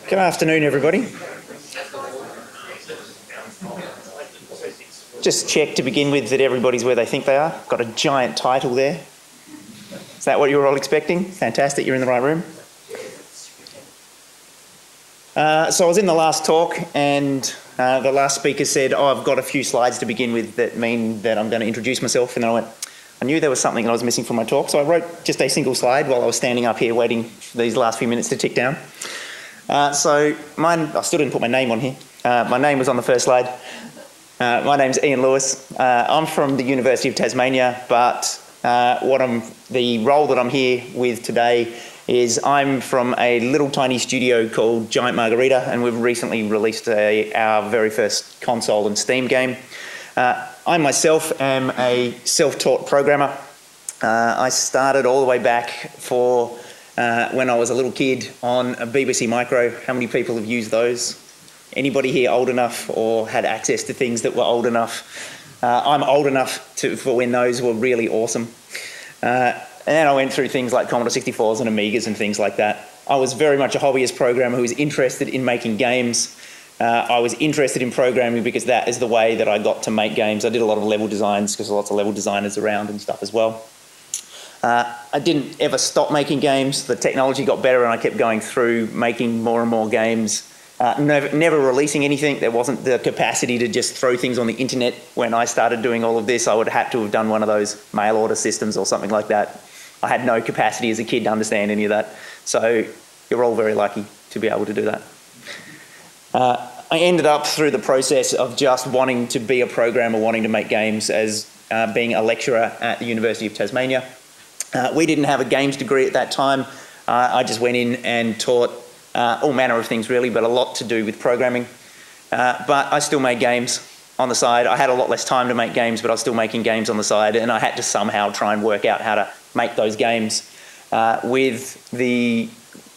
Good afternoon, everybody. Just check to begin with that everybody's where they think they are. Got a giant title there. Is that what you were all expecting? Fantastic, you're in the right room. So I was in the last talk and the last speaker said, I've got a few slides to begin with that mean that I'm going to introduce myself. And then I went, I knew there was something that I was missing from my talk, so I wrote just a single slide while I was standing up here waiting for these last few minutes to tick down. I still didn't put my name on here. My name was on the first slide. My name's Ian Lewis. I'm from the University of Tasmania, but the role that I'm here with today is I'm from a little tiny studio called Giant Margarita, and we've recently released our very first console and Steam game. I myself am a self-taught programmer. I started all the way back when I was a little kid on a BBC Micro. How many people have used those? Anybody here old enough or had access to things that were old enough? I'm old enough for when those were really awesome. And then I went through things like Commodore 64s and Amigas and things like that. I was very much a hobbyist programmer who was interested in making games. I was interested in programming because that is the way that I got to make games. I did a lot of level designs because lots of level designers around and stuff as well. I didn't ever stop making games. The technology got better and I kept going through making more and more games. Never releasing anything. There wasn't the capacity to just throw things on the internet. When I started doing all of this, I would have had to have done one of those mail order systems or something like that. I had no capacity as a kid to understand any of that. So you're all very lucky to be able to do that. I ended up through the process of just wanting to be a programmer, wanting to make games as being a lecturer at the University of Tasmania. We didn't have a games degree at that time. I just went in and taught all manner of things really, but a lot to do with programming. But I still made games on the side. I had a lot less time to make games, but I was still making games on the side, and I had to somehow try and work out how to make those games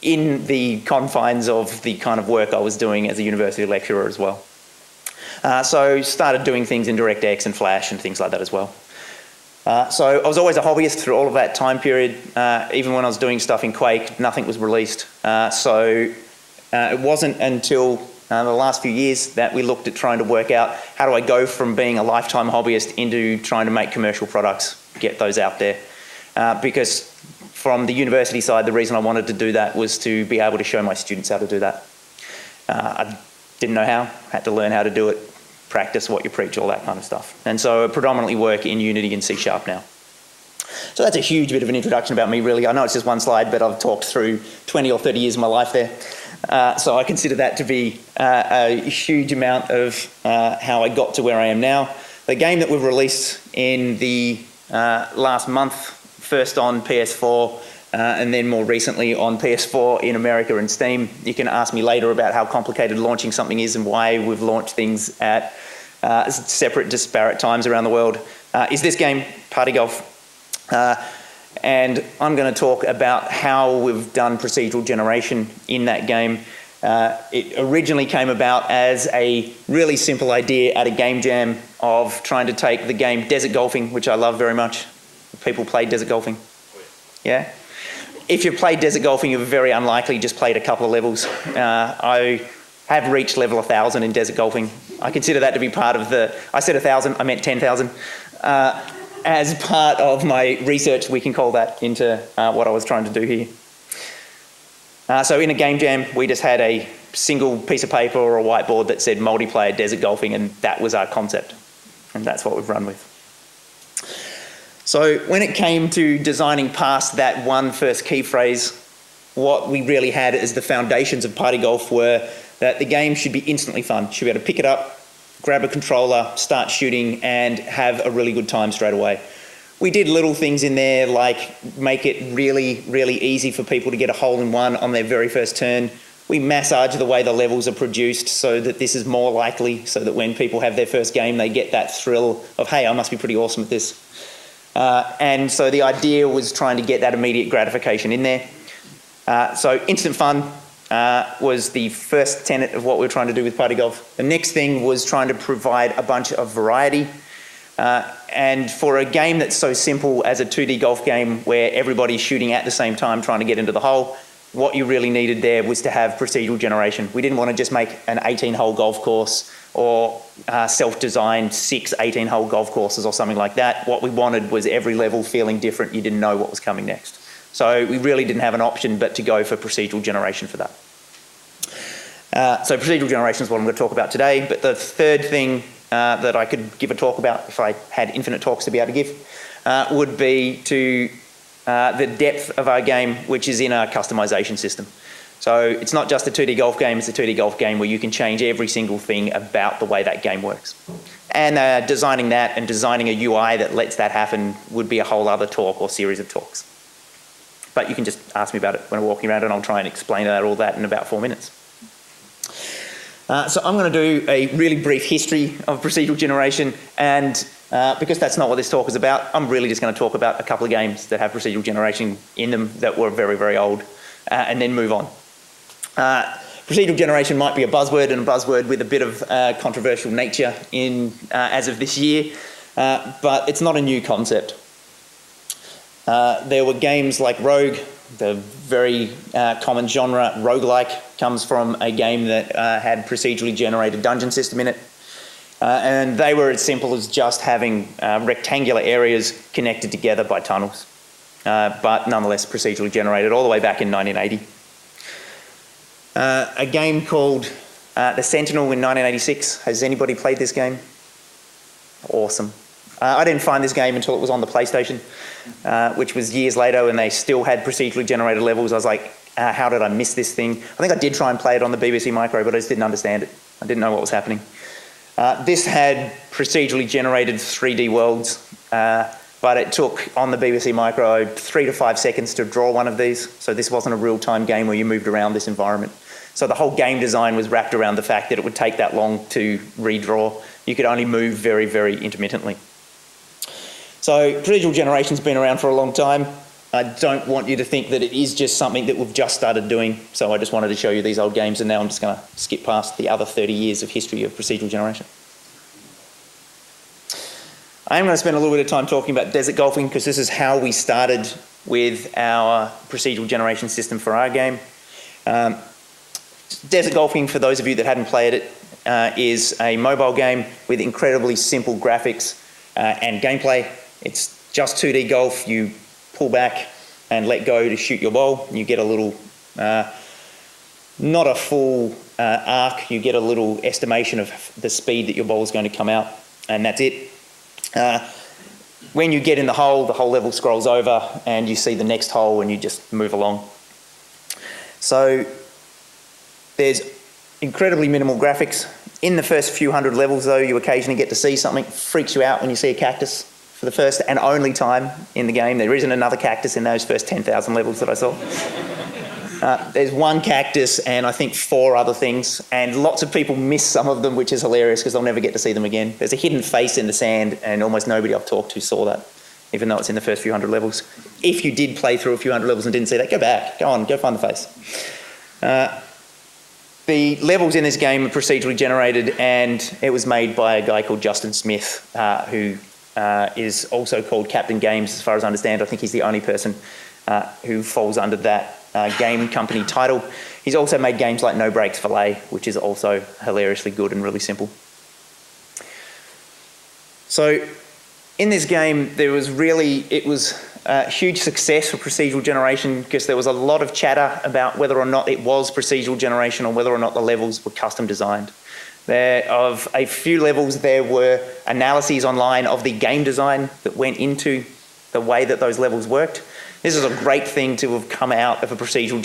in the confines of the kind of work I was doing as a university lecturer as well. So started doing things in DirectX and Flash and things like that as well. So I was always a hobbyist through all of that time period. Even when I was doing stuff in Quake, nothing was released. So it wasn't until the last few years that we looked at trying to work out how do I go from being a lifetime hobbyist into trying to make commercial products, get those out there. Because from the university side, the reason I wanted to do that was to be able to show my students how to do that. I didn't know how, had to learn how to do it, practice what you preach, all that kind of stuff. And so I predominantly work in Unity and C# now. So that's a huge bit of an introduction about me, really. I know it's just one slide, but I've talked through 20 or 30 years of my life there. So I consider that to be a huge amount of how I got to where I am now. The game that we've released in the last month, first on PS4 and then more recently on PS4 in America and Steam. You can ask me later about how complicated launching something is and why we've launched things at separate, disparate times around the world. Is this game, Party Golf. And I'm going to talk about how we've done procedural generation in that game. It originally came about as a really simple idea at a game jam of trying to take the game Desert Golfing, which I love very much. People play Desert Golfing? Yeah? If you've played Desert Golfing, you've very unlikely just played a couple of levels. I have reached level 1,000 in Desert Golfing. I consider that to be part of I said 1,000, I meant 10,000. As part of my research, we can call that into what I was trying to do here. So in a game jam, we just had a single piece of paper or a whiteboard that said multiplayer Desert Golfing, and that was our concept. And that's what we've run with. So when it came to designing past that one first key phrase, what we really had as the foundations of Party Golf were that the game should be instantly fun. Should be able to pick it up, grab a controller, start shooting, and have a really good time straight away. We did little things in there like make it really, really easy for people to get a hole-in-one on their very first turn. We massage the way the levels are produced so that this is more likely, so that when people have their first game, they get that thrill of, hey, I must be pretty awesome at this. And so the idea was trying to get that immediate gratification in there. So instant fun was the first tenet of what we were trying to do with Party Golf. The next thing was trying to provide a bunch of variety. And for a game that's so simple as a 2D golf game where everybody's shooting at the same time trying to get into the hole, what you really needed there was to have procedural generation. We didn't want to just make an 18-hole golf course or self-designed 6 18-hole golf courses or something like that. What we wanted was every level feeling different. You didn't know what was coming next. So we really didn't have an option but to go for procedural generation for that. So procedural generation is what I'm going to talk about today. But the third thing that I could give a talk about, if I had infinite talks to be able to give, would be to the depth of our game, which is in our customization system. So it's not just a 2D golf game, it's a 2D golf game where you can change every single thing about the way that game works. And designing that and designing a UI that lets that happen would be a whole other talk or series of talks. But you can just ask me about it when I'm walking around and I'll try and explain all that in about 4 minutes. So I'm going to do a really brief history of procedural generation, and because that's not what this talk is about, I'm really just going to talk about a couple of games that have procedural generation in them that were very, very old, and then move on. Procedural generation might be a buzzword, and a buzzword with a bit of controversial nature in as of this year, but it's not a new concept. There were games like Rogue, the very common genre. Roguelike comes from a game that had procedurally generated dungeon system in it. And they were as simple as just having rectangular areas connected together by tunnels, but nonetheless procedurally generated all the way back in 1980. A game called The Sentinel in 1986. Has anybody played this game? Awesome. I didn't find this game until it was on the PlayStation, which was years later, and they still had procedurally generated levels. I was like, how did I miss this thing? I think I did try and play it on the BBC Micro, but I just didn't understand it. I didn't know what was happening. This had procedurally generated 3D worlds, but it took, on the BBC Micro, 3 to 5 seconds to draw one of these. So this wasn't a real-time game where you moved around this environment. So the whole game design was wrapped around the fact that it would take that long to redraw. You could only move very, very intermittently. So procedural generation's been around for a long time. I don't want you to think that it is just something that we've just started doing. So I just wanted to show you these old games, and now I'm just going to skip past the other 30 years of history of procedural generation. I am going to spend a little bit of time talking about desert golfing because this is how we started with our procedural generation system for our game. Desert golfing, for those of you that hadn't played it, is a mobile game with incredibly simple graphics and gameplay. It's just 2D golf. You pull back and let go to shoot your ball. You get a little, not a full arc, you get a little estimation of the speed that your ball is going to come out, and that's it. When you get in the whole level scrolls over and you see the next hole and you just move along. So there's incredibly minimal graphics. In the first few hundred levels though, you occasionally get to see something. Freaks you out when you see a cactus for the first and only time in the game. There isn't another cactus in those first 10,000 levels that I saw. There's one cactus and I think 4 other things, and lots of people miss some of them, which is hilarious because they'll never get to see them again. There's a hidden face in the sand and almost nobody I've talked to saw that, even though it's in the first few hundred levels. If you did play through a few hundred levels and didn't see that, go back, go on, go find the face. The levels in this game are procedurally generated, and it was made by a guy called Justin Smith, who is also called Captain Games, as far as I understand. I think he's the only person who falls under that game company title. He's also made games like No Brakes Valet, which is also hilariously good and really simple. So in this game, it was a huge success for procedural generation because there was a lot of chatter about whether or not it was procedural generation or whether or not the levels were custom designed. Of a few levels, there were analyses online of the game design that went into the way that those levels worked. This is a great thing to have come out of a procedurally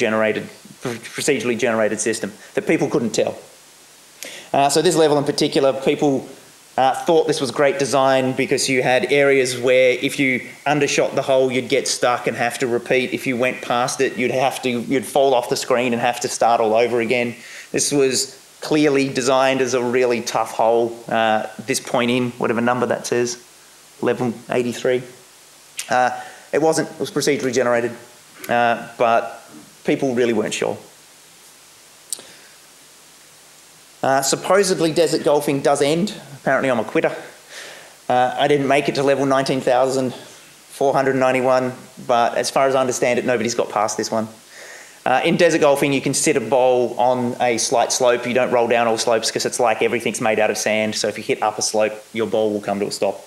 generated system that people couldn't tell. So this level in particular, people thought this was great design because you had areas where if you undershot the hole, you'd get stuck and have to repeat. If you went past it, you'd fall off the screen and have to start all over again. This was clearly designed as a really tough hole. This point in, whatever number that says, level 83. It wasn't, it was procedurally generated, but people really weren't sure. Supposedly desert golfing does end. Apparently I'm a quitter. I didn't make it to level 19,491, but as far as I understand it, nobody's got past this one. In desert golfing, you can sit a ball on a slight slope. You don't roll down all slopes because it's like everything's made out of sand. So if you hit up a slope, your ball will come to a stop.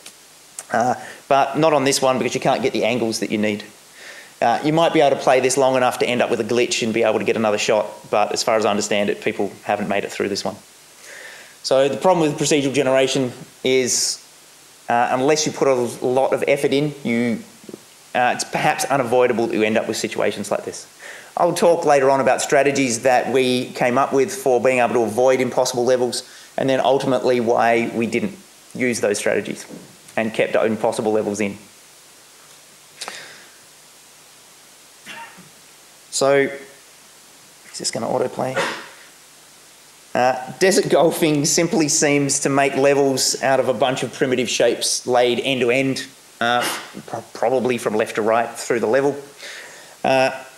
But not on this one because you can't get the angles that you need. You might be able to play this long enough to end up with a glitch and be able to get another shot. But as far as I understand it, people haven't made it through this one. So the problem with procedural generation is unless you put a lot of effort in, it's perhaps unavoidable that you end up with situations like this. I'll talk later on about strategies that we came up with for being able to avoid impossible levels, and then ultimately why we didn't use those strategies and kept impossible levels in. So, is this going to autoplay? Desert golfing simply seems to make levels out of a bunch of primitive shapes laid end to end, probably from left to right through the level.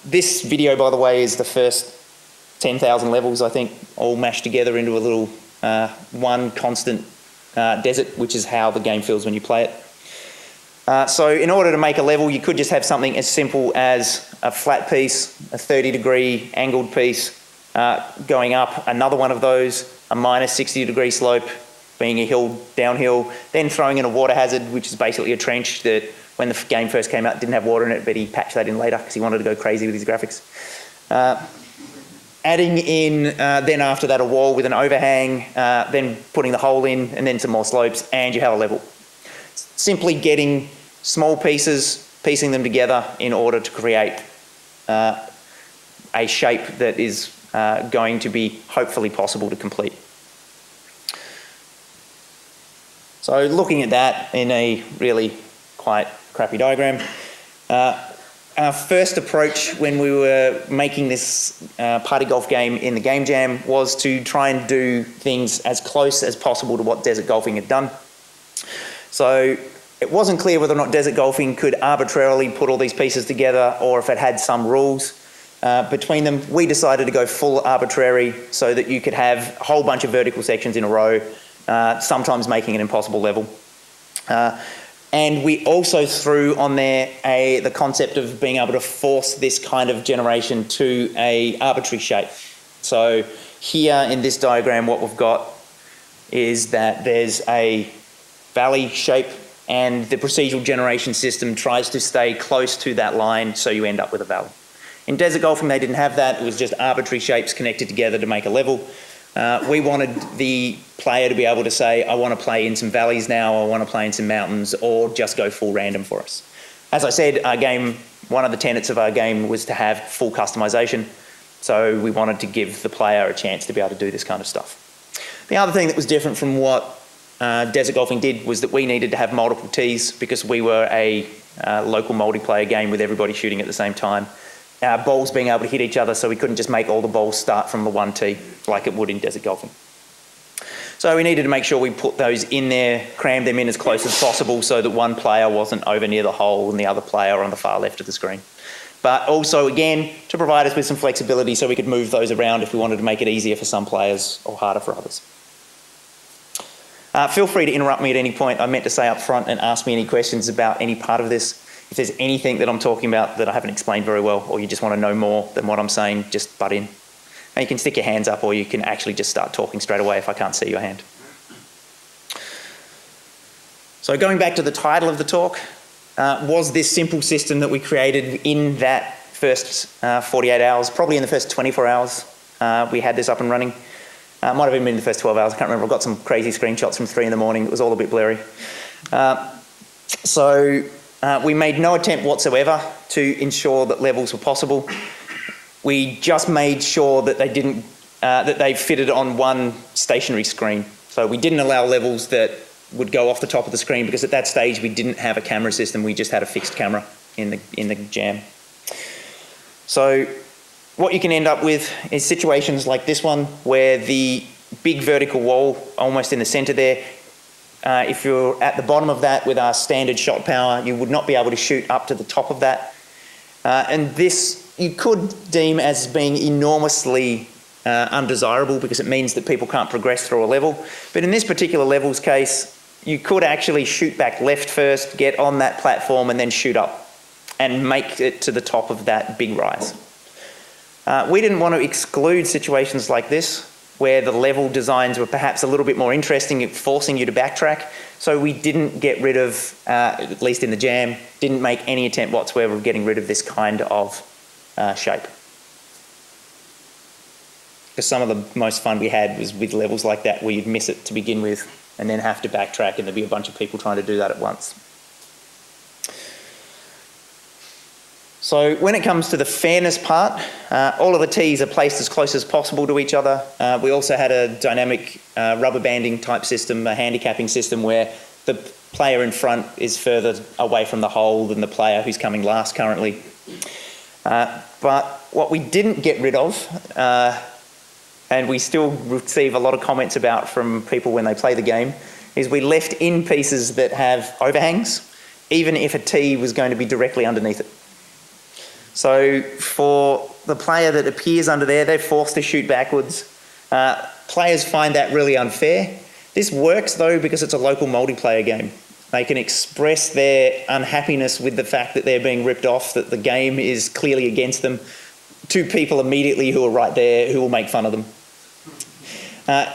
This video, by the way, is the first 10,000 levels, I think, all mashed together into a little one constant desert, which is how the game feels when you play it. So in order to make a level, you could just have something as simple as a flat piece, a 30-degree angled piece, going up another one of those, a minus 60-degree slope, being a hill, downhill, then throwing in a water hazard, which is basically a trench that when the game first came out didn't have water in it, but he patched that in later because he wanted to go crazy with his graphics. Adding in, then after that, a wall with an overhang, then putting the hole in, and then some more slopes, and you have a level. Simply getting small pieces, piecing them together in order to create a shape that is going to be hopefully possible to complete. So looking at that in a really quite crappy diagram, our first approach when we were making this party golf game in the game jam was to try and do things as close as possible to what desert golfing had done. So it wasn't clear whether or not desert golfing could arbitrarily put all these pieces together or if it had some rules between them. We decided to go full arbitrary so that you could have a whole bunch of vertical sections in a row, sometimes making an impossible level. And we also threw on there the concept of being able to force this kind of generation to an arbitrary shape. So here in this diagram, what we've got is that there's a valley shape and the procedural generation system tries to stay close to that line so you end up with a valley. In desert golfing, they didn't have that. It was just arbitrary shapes connected together to make a level. We wanted the player to be able to say, I want to play in some valleys now, I want to play in some mountains, or just go full random for us. As I said, our game, one of the tenets of our game was to have full customization. So we wanted to give the player a chance to be able to do this kind of stuff. The other thing that was different from what desert golfing did was that we needed to have multiple tees because we were a local multiplayer game with everybody shooting at the same time. Balls being able to hit each other, so we couldn't just make all the balls start from the one tee like it would in desert golfing. So we needed to make sure we put those in there, crammed them in as close as possible so that one player wasn't over near the hole and the other player on the far left of the screen. But also, again, to provide us with some flexibility so we could move those around if we wanted to make it easier for some players or harder for others. Feel free to interrupt me at any point. I meant to say up front and ask me any questions about any part of this. If there's anything that I'm talking about that I haven't explained very well, or you just want to know more than what I'm saying, just butt in. And you can stick your hands up, or you can actually just start talking straight away if I can't see your hand. So going back to the title of the talk, was this simple system that we created in that first 48 hours, probably in the first 24 hours, we had this up and running. Might have even been in the first 12 hours, I can't remember. I've got some crazy screenshots from 3 in the morning. It was all a bit blurry. We made no attempt whatsoever to ensure that levels were possible. We just made sure that they didn't, that they fitted on one stationary screen. So we didn't allow levels that would go off the top of the screen because at that stage we didn't have a camera system. We just had a fixed camera in the jam. So what you can end up with is situations like this one where the big vertical wall almost in the center there, if you're at the bottom of that with our standard shot power, you would not be able to shoot up to the top of that. And this you could deem as being enormously undesirable because it means that people can't progress through a level. But in this particular level's case, you could actually shoot back left first, get on that platform and then shoot up and make it to the top of that big rise. We didn't want to exclude situations like this, where the level designs were perhaps a little bit more interesting at forcing you to backtrack. So we didn't get rid of, at least in the jam, didn't make any attempt whatsoever of getting rid of this kind of shape. Because some of the most fun we had was with levels like that where you'd miss it to begin with and then have to backtrack, and there'd be a bunch of people trying to do that at once. So when it comes to the fairness part, all of the T's are placed as close as possible to each other. We also had a dynamic rubber banding type system, a handicapping system where the player in front is further away from the hole than the player who's coming last currently. But what we didn't get rid of, and we still receive a lot of comments about from people when they play the game, is we left in pieces that have overhangs, even if a T was going to be directly underneath it. So for the player that appears under there, they're forced to shoot backwards. Players find that really unfair. This works though because it's a local multiplayer game. They can express their unhappiness with the fact that they're being ripped off, that the game is clearly against them, to people immediately who are right there who will make fun of them.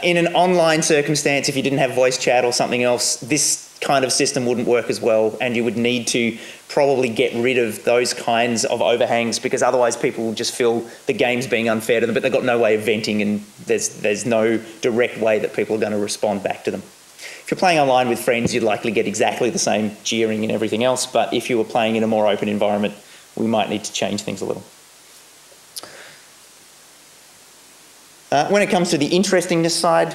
In an online circumstance, if you didn't have voice chat or something else, this kind of system wouldn't work as well, and you would need to probably get rid of those kinds of overhangs, because otherwise people will just feel the game's being unfair to them, but they've got no way of venting, and there's no direct way that people are going to respond back to them. If you're playing online with friends, you'd likely get exactly the same jeering and everything else, but if you were playing in a more open environment, we might need to change things a little. When it comes to the interestingness side,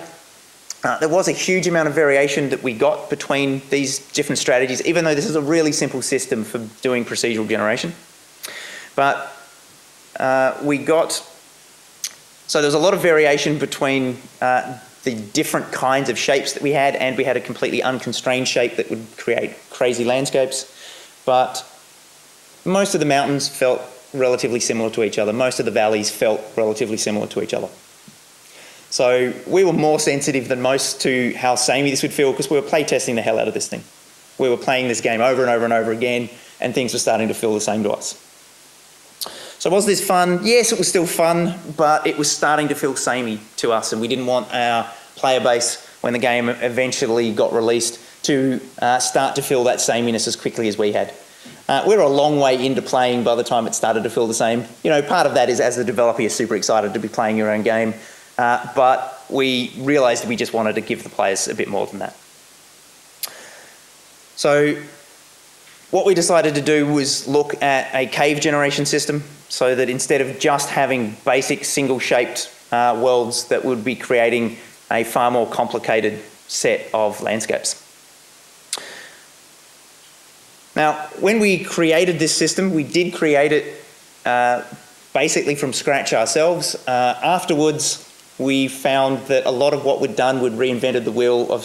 there was a huge amount of variation that we got between these different strategies, even though this is a really simple system for doing procedural generation. But so there's a lot of variation between the different kinds of shapes that we had, and we had a completely unconstrained shape that would create crazy landscapes. But most of the mountains felt relatively similar to each other. Most of the valleys felt relatively similar to each other. So we were more sensitive than most to how samey this would feel, because we were playtesting the hell out of this thing. We were playing this game over and over and over again, and things were starting to feel the same to us. So was this fun? Yes, it was still fun, but it was starting to feel samey to us, and we didn't want our player base, when the game eventually got released, to start to feel that sameness as quickly as we had. We were a long way into playing by the time it started to feel the same. You know, part of that is, as the developer, you're super excited to be playing your own game. But we realised we just wanted to give the players a bit more than that. So what we decided to do was look at a cave generation system, so that instead of just having basic single-shaped worlds, that would be creating a far more complicated set of landscapes. Now, when we created this system, we did create it basically from scratch ourselves. Afterwards, we found that a lot of what we'd done would reinvented the wheel of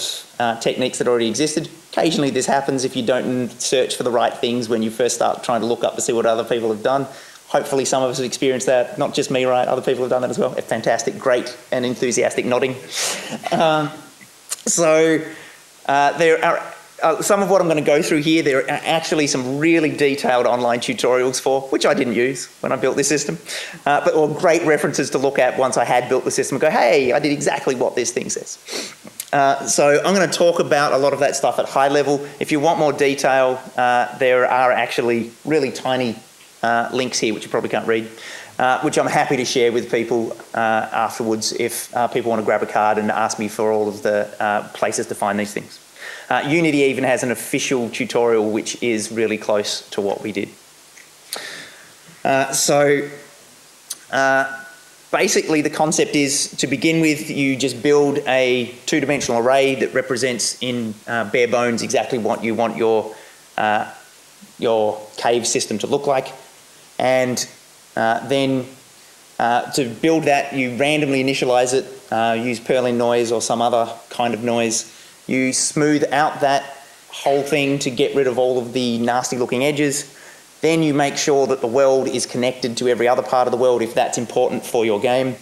techniques that already existed. Occasionally this happens if you don't search for the right things when you first start trying to look up to see what other people have done. Hopefully some of us have experienced that, not just me, right? Other people have done that as well. Fantastic, great, and enthusiastic nodding. There are some of what I'm going to go through here, there are actually some really detailed online tutorials for, which I didn't use when I built this system, but were great references to look at once I had built the system and go, hey, I did exactly what this thing says. So I'm going to talk about a lot of that stuff at high level. If you want more detail, there are actually really tiny links here, which you probably can't read, which I'm happy to share with people afterwards if people want to grab a card and ask me for all of the places to find these things. Unity even has an official tutorial which is really close to what we did. Basically the concept is, to begin with, you just build a two-dimensional array that represents in bare bones exactly what you want your cave system to look like. And then to build that, you randomly initialize it, use Perlin noise or some other kind of noise. You smooth out that whole thing to get rid of all of the nasty looking edges. Then you make sure that the world is connected to every other part of the world if that's important for your game.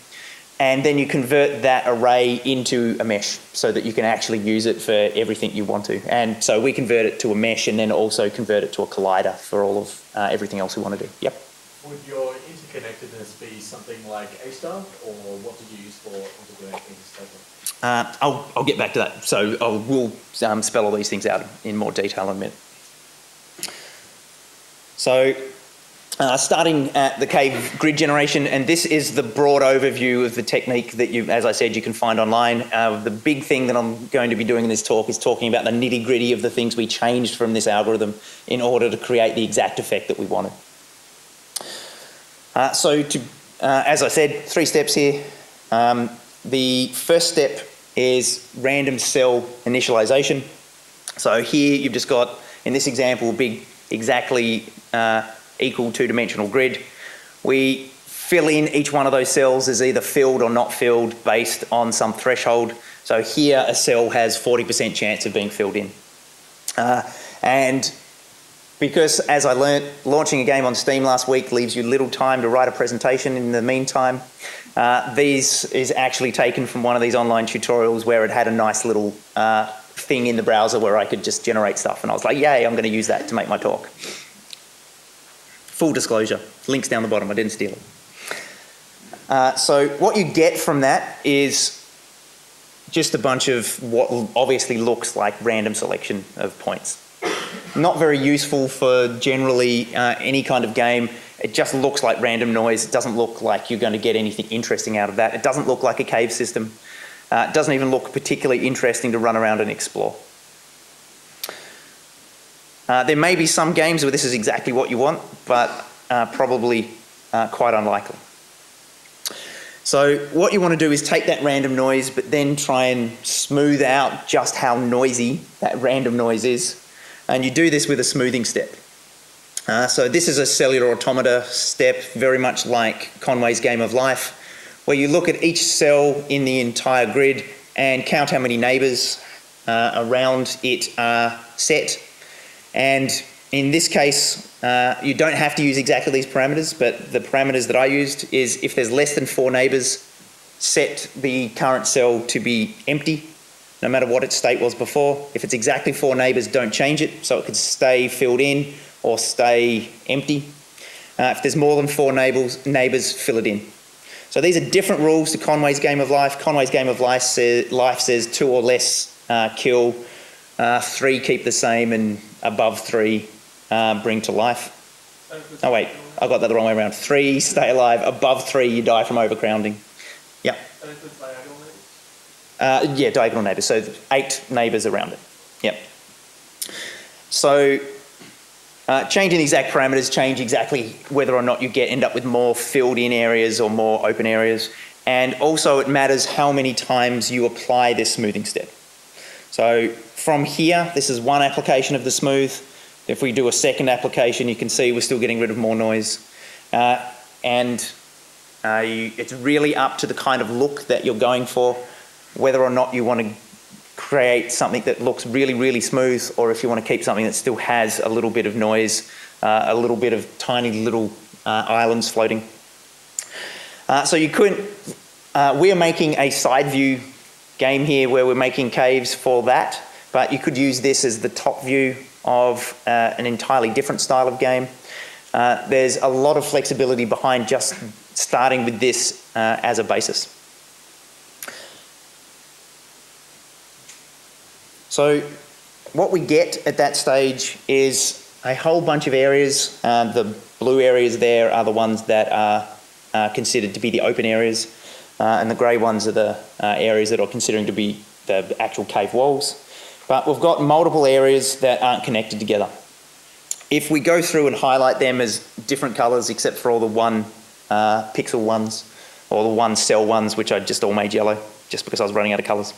And then you convert that array into a mesh so that you can actually use it for everything you want to. And so we convert it to a mesh and then also convert it to a collider for all of everything else we want to do. Yep. Would your interconnectedness be something like A-star, or what do you use for interconnecting this data? I'll get back to that. So we'll spell all these things out in more detail in a minute. So starting at the cave grid generation, and this is the broad overview of the technique that you, as I said, you can find online. The big thing that I'm going to be doing in this talk is talking about the nitty-gritty of the things we changed from this algorithm in order to create the exact effect that we wanted. As I said, 3 steps here. The first step is random cell initialization. So here you've just got, in this example, a big exactly equal 2-dimensional grid. We fill in each one of those cells as either filled or not filled based on some threshold. So here a cell has 40% chance of being filled in. And because, as I learnt, launching a game on Steam last week leaves you little time to write a presentation in the meantime, these is actually taken from one of these online tutorials where it had a nice little thing in the browser where I could just generate stuff, and I was like, yay, I'm going to use that to make my talk. Full disclosure, links down the bottom, I didn't steal it. So what you get from that is just a bunch of what obviously looks like random selection of points. Not very useful for generally any kind of game. It just looks like random noise. It doesn't look like you're going to get anything interesting out of that. It doesn't look like a cave system. It doesn't even look particularly interesting to run around and explore. There may be some games where this is exactly what you want, but probably quite unlikely. So what you want to do is take that random noise, but then try and smooth out just how noisy that random noise is. And you do this with a smoothing step. So this is a cellular automata step, very much like Conway's Game of Life, where you look at each cell in the entire grid and count how many neighbours around it are set. And in this case, you don't have to use exactly these parameters, but the parameters that I used is if there's less than 4 neighbours, set the current cell to be empty, no matter what its state was before. If it's exactly 4 neighbours, don't change it, so it could stay filled in or stay empty. If there's more than 4 neighbours, fill it in. So these are different rules to Conway's Game of Life. Conway's Game of Life says 2 or less kill, 3 keep the same, and above 3 bring to life. Oh wait, I got that the wrong way around. 3 stay alive, above 3 you die from overcrowding. Yeah. Yeah, diagonal neighbours, so 8 neighbours around it. Yep. So changing the exact parameters change exactly whether or not you end up with more filled in areas or more open areas. And also it matters how many times you apply this smoothing step. So from here, this is one application of the smooth. If we do a second application, you can see we're still getting rid of more noise. It's really up to the kind of look that you're going for, whether or not you want to create something that looks really, really smooth, or if you want to keep something that still has a little bit of noise, a little bit of tiny little islands floating. So you couldn't, we are making a side view game here where we're making caves for that, but you could use this as the top view of an entirely different style of game. There's a lot of flexibility behind just starting with this as a basis. So what we get at that stage is a whole bunch of areas. The blue areas there are the ones that are considered to be the open areas, and the grey ones are the areas that are considering to be the actual cave walls. But we've got multiple areas that aren't connected together. If we go through and highlight them as different colours except for all the 1 pixel ones, or the 1 cell ones, which I just all made yellow just because I was running out of colours.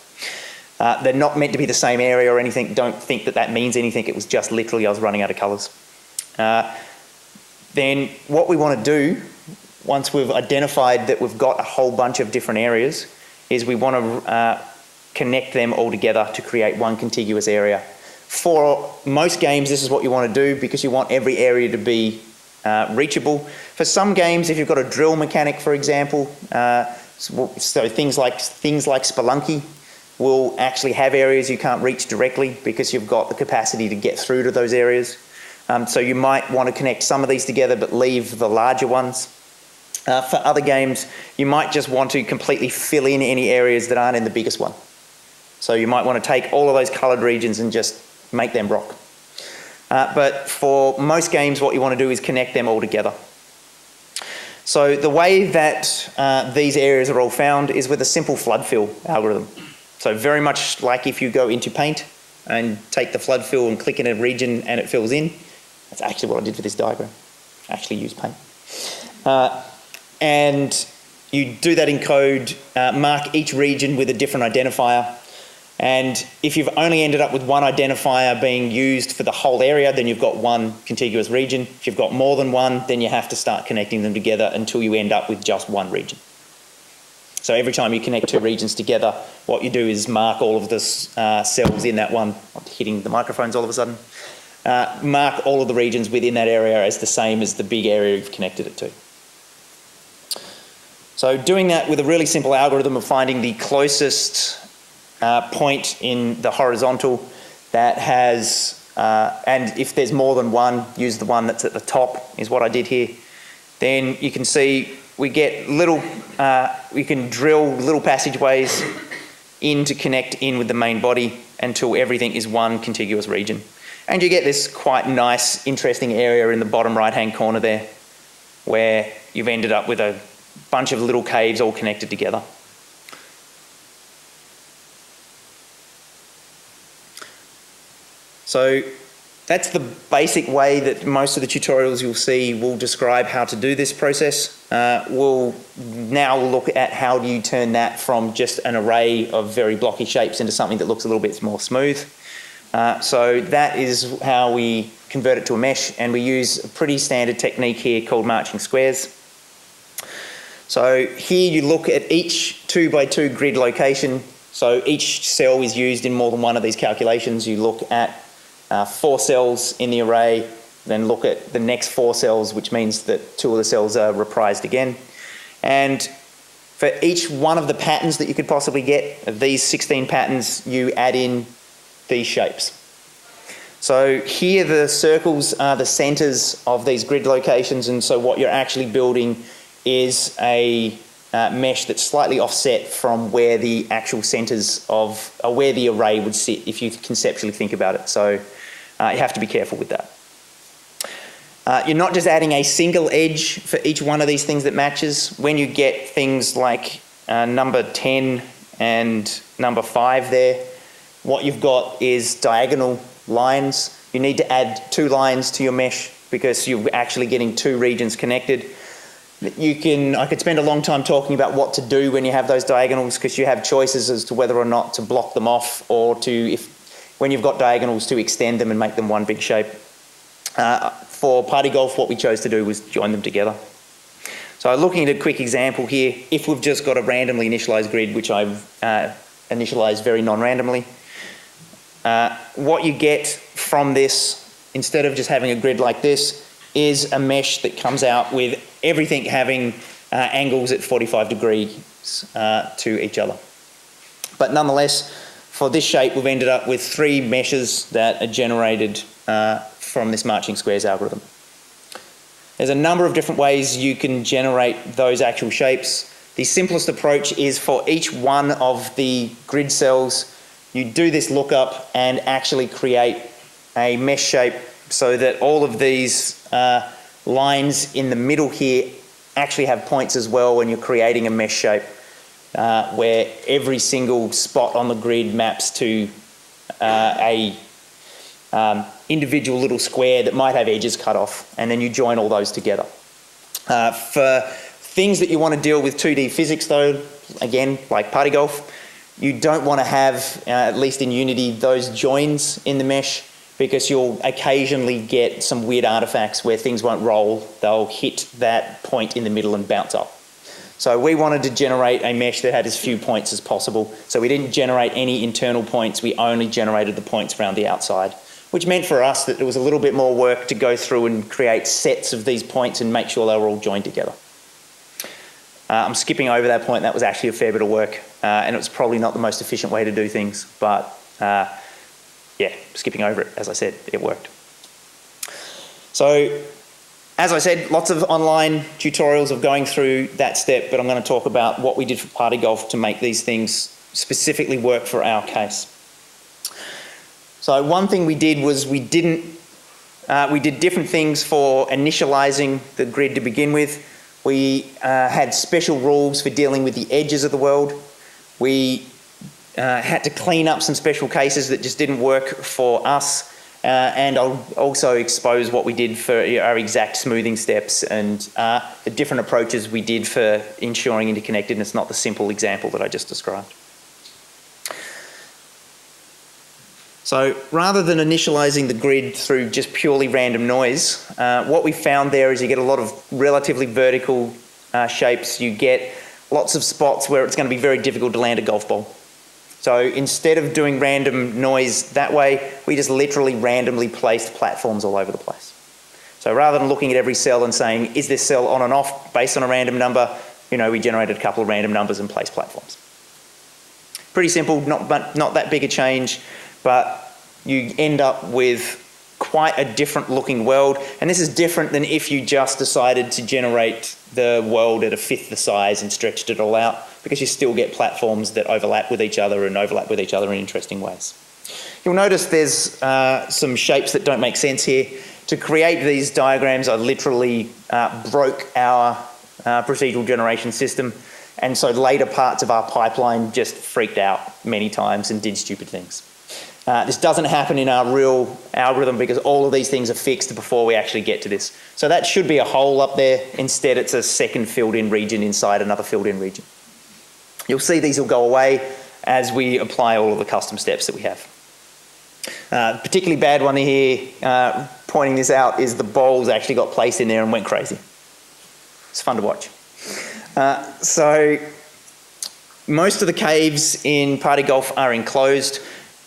They're not meant to be the same area or anything. Don't think that that means anything. It was just literally I was running out of colours. Then what we want to do, once we've identified that we've got a whole bunch of different areas, is we want to connect them all together to create one contiguous area. For most games, this is what you want to do because you want every area to be reachable. For some games, if you've got a drill mechanic, for example, so things like Spelunky will actually have areas you can't reach directly because you've got the capacity to get through to those areas. So you might want to connect some of these together but leave the larger ones. For other games, you might just want to completely fill in any areas that aren't in the biggest one. So you might want to take all of those coloured regions and just make them rock. But for most games, what you want to do is connect them all together. So the way that these areas are all found is with a simple flood fill algorithm. So very much like if you go into Paint and take the flood fill and click in a region and it fills in. That's actually what I did for this diagram. I actually used Paint. And you do that in code, mark each region with a different identifier. And if you've only ended up with one identifier being used for the whole area, then you've got one contiguous region. If you've got more than one, then you have to start connecting them together until you end up with just one region. So every time you connect two regions together, what you do is mark all of the cells in that one. I'm hitting the microphones all of a sudden. Mark all of the regions within that area as the same as the big area you've connected it to. So doing that with a really simple algorithm of finding the closest point in the horizontal that has, and if there's more than one, use the one that's at the top, is what I did here. Then you can see we get little, we can drill little passageways in to connect in with the main body until everything is one contiguous region. And you get this quite nice, interesting area in the bottom right-hand corner there where you've ended up with a bunch of little caves all connected together. So that's the basic way that most of the tutorials you'll see will describe how to do this process. We'll now look at how do you turn that from just an array of very blocky shapes into something that looks a little bit more smooth. So that is how we convert it to a mesh, and we use a pretty standard technique here called marching squares. So here you look at each 2x2 grid location. So each cell is used in more than one of these calculations. You look at 4 cells in the array, then look at the next 4 cells, which means that 2 of the cells are reprised again. And for each one of the patterns that you could possibly get, of these 16 patterns, you add in these shapes. So here the circles are the centers of these grid locations, and so what you're actually building is a mesh that's slightly offset from where the actual centers of, where the array would sit if you conceptually think about it. So you have to be careful with that. You're not just adding a single edge for each one of these things that matches. When you get things like number 10 and number 5 there, what you've got is diagonal lines. You need to add 2 lines to your mesh because you're actually getting 2 regions connected. I could spend a long time talking about what to do when you have those diagonals, because you have choices as to whether or not to block them off, or to, when you've got diagonals, to extend them and make them one big shape. For party golf, what we chose to do was join them together. So looking at a quick example here, if we've just got a randomly initialized grid, which I've initialized very non-randomly, what you get from this, instead of just having a grid like this, is a mesh that comes out with everything having angles at 45 degrees to each other. But nonetheless, for this shape, we've ended up with 3 meshes that are generated from this marching squares algorithm. There's a number of different ways you can generate those actual shapes. The simplest approach is for each one of the grid cells, you do this lookup and actually create a mesh shape so that all of these lines in the middle here actually have points as well when you're creating a mesh shape where every single spot on the grid maps to a individual little square that might have edges cut off, and then you join all those together. For things that you want to deal with 2D physics though, again, like party golf, you don't want to have, at least in Unity, those joins in the mesh, because you'll occasionally get some weird artifacts where things won't roll. They'll hit that point in the middle and bounce up. So we wanted to generate a mesh that had as few points as possible. So we didn't generate any internal points. We only generated the points around the outside, which meant for us that it was a little bit more work to go through and create sets of these points and make sure they were all joined together. I'm skipping over that point. That was actually a fair bit of work, and it was probably not the most efficient way to do things, but yeah, skipping over it, as I said, it worked. So As I said, lots of online tutorials of going through that step, but I'm going to talk about what we did for party golf to make these things specifically work for our case. So one thing we did was we did different things for initializing the grid to begin with. We had special rules for dealing with the edges of the world. We had to clean up some special cases that just didn't work for us. And I'll also expose what we did for our exact smoothing steps and the different approaches we did for ensuring interconnectedness, not the simple example that I just described. So rather than initializing the grid through just purely random noise, what we found there is you get a lot of relatively vertical shapes. You get lots of spots where it's going to be very difficult to land a golf ball. So instead of doing random noise that way, we just literally randomly placed platforms all over the place. So rather than looking at every cell and saying, is this cell on and off based on a random number, we generated a couple of random numbers and placed platforms. Pretty simple, not that big a change, but you end up with quite a different looking world. And this is different than if you just decided to generate the world at a fifth the size and stretched it all out, because you still get platforms that overlap with each other and overlap with each other in interesting ways. You'll notice there's some shapes that don't make sense here. To create these diagrams, I literally broke our procedural generation system, and so later parts of our pipeline just freaked out many times and did stupid things. This doesn't happen in our real algorithm because all of these things are fixed before we actually get to this. So that should be a hole up there. Instead, it's a second filled-in region inside another filled-in region. You'll see these will go away as we apply all of the custom steps that we have. Particularly bad one here, pointing this out, is the balls actually got placed in there and went crazy. It's fun to watch. So most of the caves in party golf are enclosed.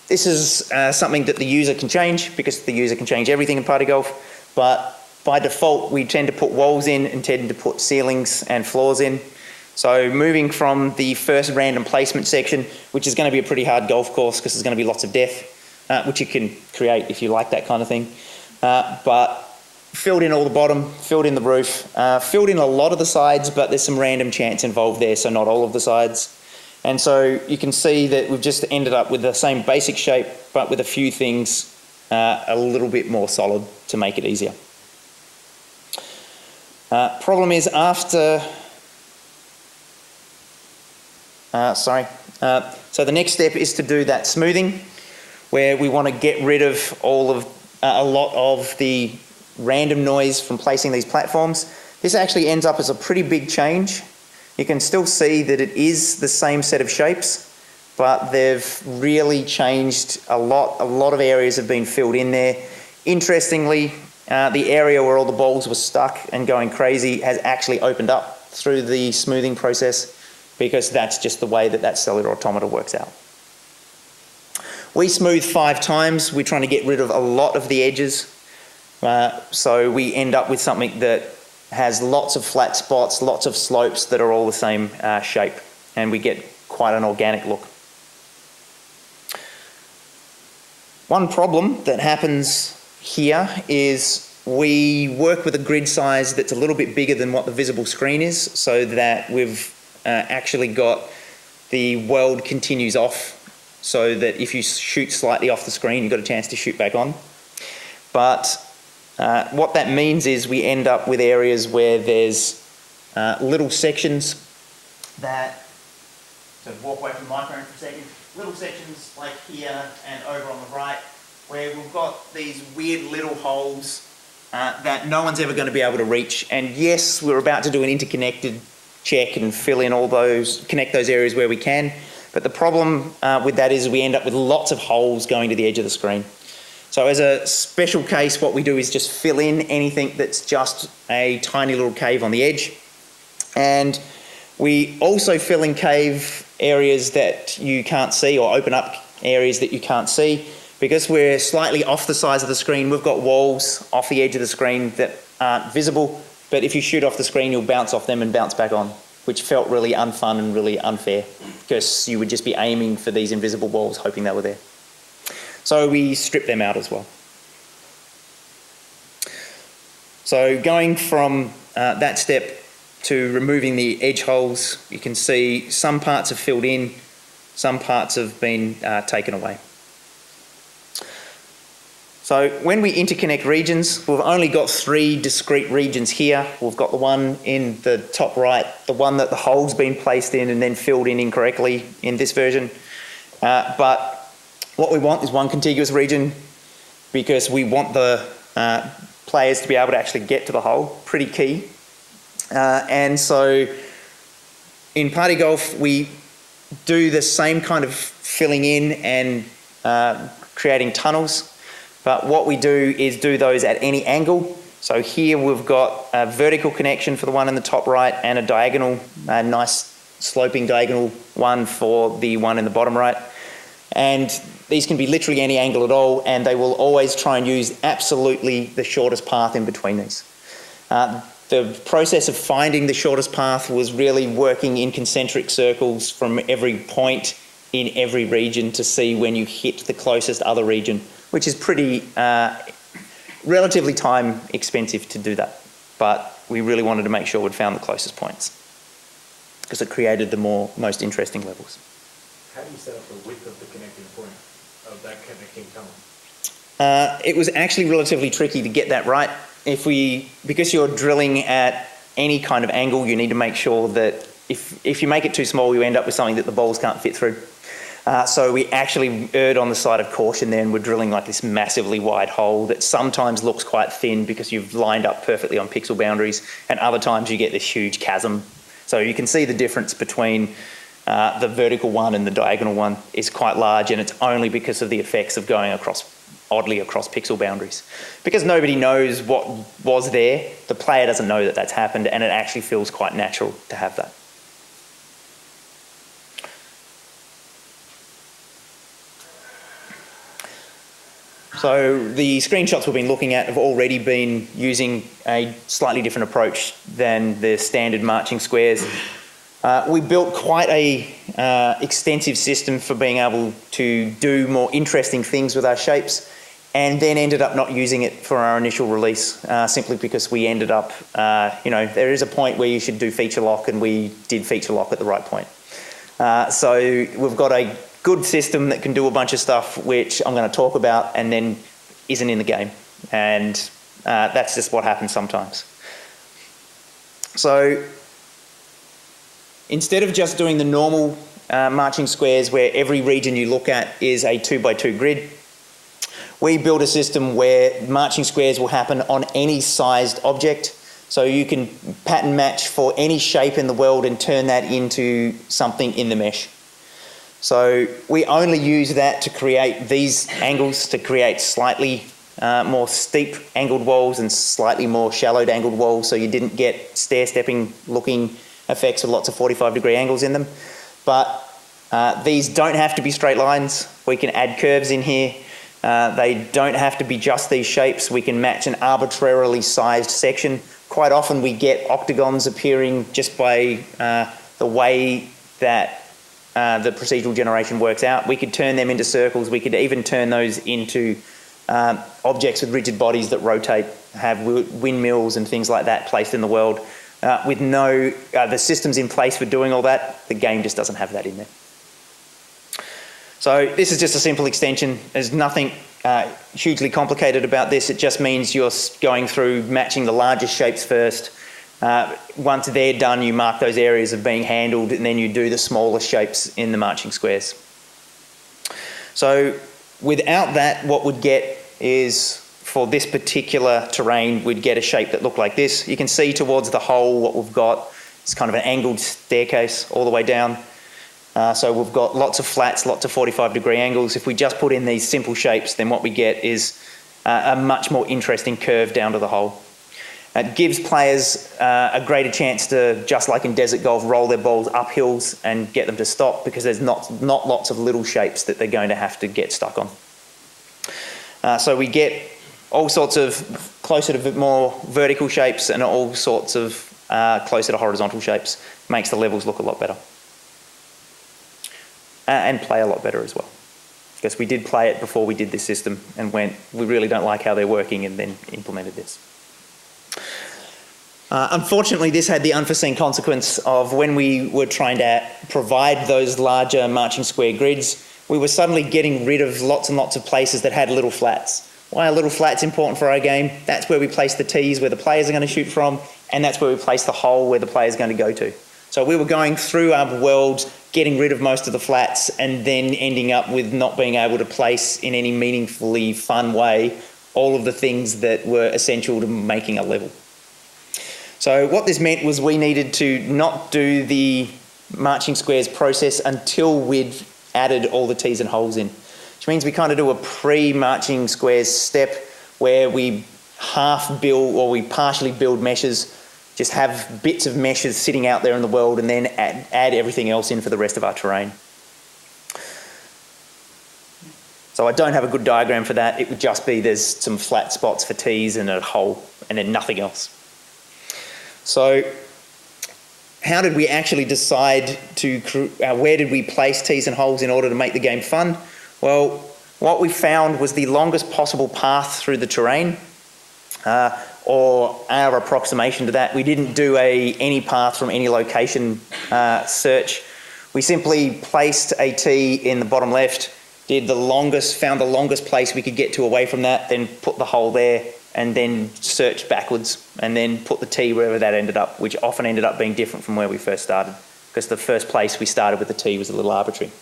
This is something that the user can change, because the user can change everything in party golf, but by default we tend to put walls in and tend to put ceilings and floors in. So moving from the first random placement section, which is going to be a pretty hard golf course because there's going to be lots of death, which you can create if you like that kind of thing, but filled in all the bottom, filled in the roof, filled in a lot of the sides, but there's some random chance involved there, so not all of the sides. And so you can see that we've just ended up with the same basic shape, but with a few things a little bit more solid to make it easier. Problem is after... So the next step is to do that smoothing, where we want to get rid of a lot of the random noise from placing these platforms. This actually ends up as a pretty big change. You can still see that it is the same set of shapes, but they've really changed a lot. A lot of areas have been filled in there. Interestingly, the area where all the balls were stuck and going crazy has actually opened up through the smoothing process, because that's just the way that cellular automata works out. We smooth 5 times. We're trying to get rid of a lot of the edges. So we end up with something that has lots of flat spots, lots of slopes that are all the same shape, and we get quite an organic look. One problem that happens here is we work with a grid size that's a little bit bigger than what the visible screen is, so that we've actually got the world continues off, so that if you shoot slightly off the screen, you've got a chance to shoot back on. But what that means is we end up with areas where there's little sections that, so walk away from the microphone for a second, little sections like here and over on the right, where we've got these weird little holes that no one's ever going to be able to reach. And yes, we're about to do an interconnected check and fill in all those, connect those areas where we can. But the problem with that is we end up with lots of holes going to the edge of the screen. So as a special case, what we do is just fill in anything that's just a tiny little cave on the edge. And we also fill in cave areas that you can't see, or open up areas that you can't see. Because we're slightly off the size of the screen, we've got walls off the edge of the screen that aren't visible, but if you shoot off the screen, you'll bounce off them and bounce back on, which felt really unfun and really unfair, because you would just be aiming for these invisible walls, hoping they were there. So we strip them out as well. So going from that step to removing the edge holes, you can see some parts have filled in, some parts have been taken away. So when we interconnect regions, we've only got 3 discrete regions here. We've got the one in the top right, the one that the hole's been placed in and then filled in incorrectly in this version. But what we want is one contiguous region because we want the players to be able to actually get to the hole, pretty key. And so in party golf, we do the same kind of filling in and creating tunnels. But what we do is do those at any angle. So here we've got a vertical connection for the one in the top right and a diagonal, a nice sloping diagonal one for the one in the bottom right. And these can be literally any angle at all, and they will always try and use absolutely the shortest path in between these. The process of finding the shortest path was really working in concentric circles from every point in every region to see when you hit the closest other region, which is pretty relatively time expensive to do that. But we really wanted to make sure we'd found the closest points because it created the most interesting levels. How do you set up the width of the connecting point of that connecting tunnel? It was actually relatively tricky to get that right. Because you're drilling at any kind of angle, you need to make sure that if you make it too small, you end up with something that the balls can't fit through. So we actually erred on the side of caution then. We're drilling like this massively wide hole that sometimes looks quite thin because you've lined up perfectly on pixel boundaries, and other times you get this huge chasm. So you can see the difference between the vertical one and the diagonal one is quite large, and it's only because of the effects of going oddly across pixel boundaries. Because nobody knows what was there, the player doesn't know that that's happened, and it actually feels quite natural to have that. So the screenshots we've been looking at have already been using a slightly different approach than the standard marching squares. We built quite a extensive system for being able to do more interesting things with our shapes, and then ended up not using it for our initial release, simply because we ended up, there is a point where you should do feature lock, and we did feature lock at the right point. So we've got a good system that can do a bunch of stuff which I'm going to talk about and then isn't in the game, and that's just what happens sometimes. So instead of just doing the normal marching squares where every region you look at is a 2x2 grid, we build a system where marching squares will happen on any sized object. So you can pattern match for any shape in the world and turn that into something in the mesh. So we only use that to create these angles, to create slightly more steep angled walls and slightly more shallowed angled walls, so you didn't get stair-stepping looking effects with lots of 45-degree angles in them. But these don't have to be straight lines. We can add curves in here. They don't have to be just these shapes. We can match an arbitrarily sized section. Quite often we get octagons appearing just by the way that the procedural generation works out. We could turn them into circles. We could even turn those into objects with rigid bodies that rotate, have windmills and things like that placed in the world. With the systems in place for doing all that, the game just doesn't have that in there. So this is just a simple extension. There's nothing hugely complicated about this. It just means you're going through matching the largest shapes first. Once they're done, you mark those areas of being handled, and then you do the smaller shapes in the marching squares. So without that, what we'd get is, for this particular terrain, we'd get a shape that looked like this. You can see towards the hole what we've got. It's kind of an angled staircase all the way down. So we've got lots of flats, lots of 45-degree angles. If we just put in these simple shapes, then what we get is a much more interesting curve down to the hole. It gives players a greater chance to, just like in desert golf, roll their balls up hills and get them to stop, because there's not lots of little shapes that they're going to have to get stuck on. So we get all sorts of closer to more vertical shapes and all sorts of closer to horizontal shapes. Makes the levels look a lot better. And play a lot better as well. Because we did play it before we did this system and went, we really don't like how they're working, and then implemented this. Unfortunately, this had the unforeseen consequence of when we were trying to provide those larger marching square grids, we were suddenly getting rid of lots and lots of places that had little flats. Why are little flats important for our game? That's where we place the tees where the players are going to shoot from, and that's where we place the hole where the player's going to go to. So we were going through our world, getting rid of most of the flats, and then ending up with not being able to place in any meaningfully fun way all of the things that were essential to making a level. So what this meant was we needed to not do the marching squares process until we'd added all the tees and holes in, which means we kind of do a pre-marching squares step where we half build or we partially build meshes, just have bits of meshes sitting out there in the world, and then add everything else in for the rest of our terrain. So I don't have a good diagram for that. It would just be there's some flat spots for tees and a hole, and then nothing else. So how did we actually decide to, where did we place tees and holes in order to make the game fun? Well, what we found was the longest possible path through the terrain, or our approximation to that. We didn't do any path from any location search. We simply placed a tee in the bottom left, found the longest place we could get to away from that, then put the hole there, and then searched backwards, and then put the tee wherever that ended up, which often ended up being different from where we first started, because the first place we started with the tee was a little arbitrary.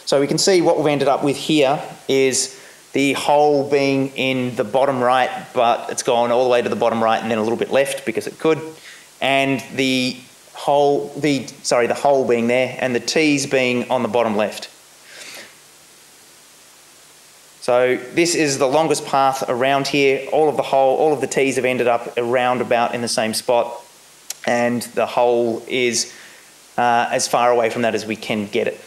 So we can see what we've ended up with here is the hole being in the bottom right, but it's gone all the way to the bottom right and then a little bit left because it could, and the hole being there and the tees being on the bottom left. So this is the longest path around here. All of the tees have ended up around about in the same spot, and the hole is as far away from that as we can get it.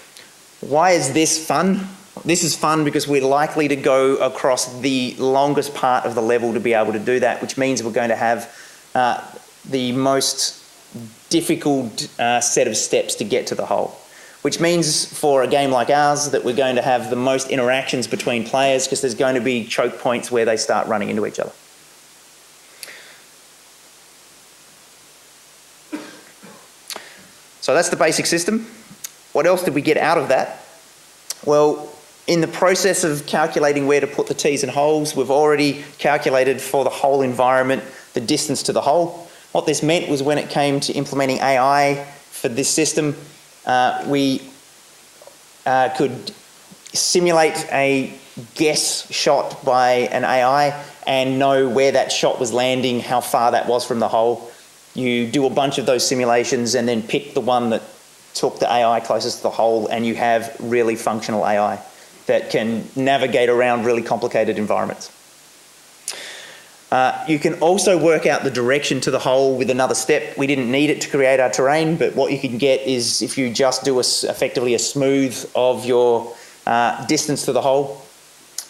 Why is this fun? This is fun because we're likely to go across the longest part of the level to be able to do that, which means we're going to have the most difficult set of steps to get to the hole. Which means for a game like ours that we're going to have the most interactions between players because there's going to be choke points where they start running into each other. So that's the basic system. What else did we get out of that? Well, in the process of calculating where to put the tees and holes, we've already calculated for the whole environment the distance to the hole. What this meant was when it came to implementing AI for this system, we could simulate a guess shot by an AI and know where that shot was landing, how far that was from the hole. You do a bunch of those simulations and then pick the one that took the AI closest to the hole, and you have really functional AI that can navigate around really complicated environments. You can also work out the direction to the hole with another step. We didn't need it to create our terrain, but what you can get is if you just do effectively a smooth of your distance to the hole.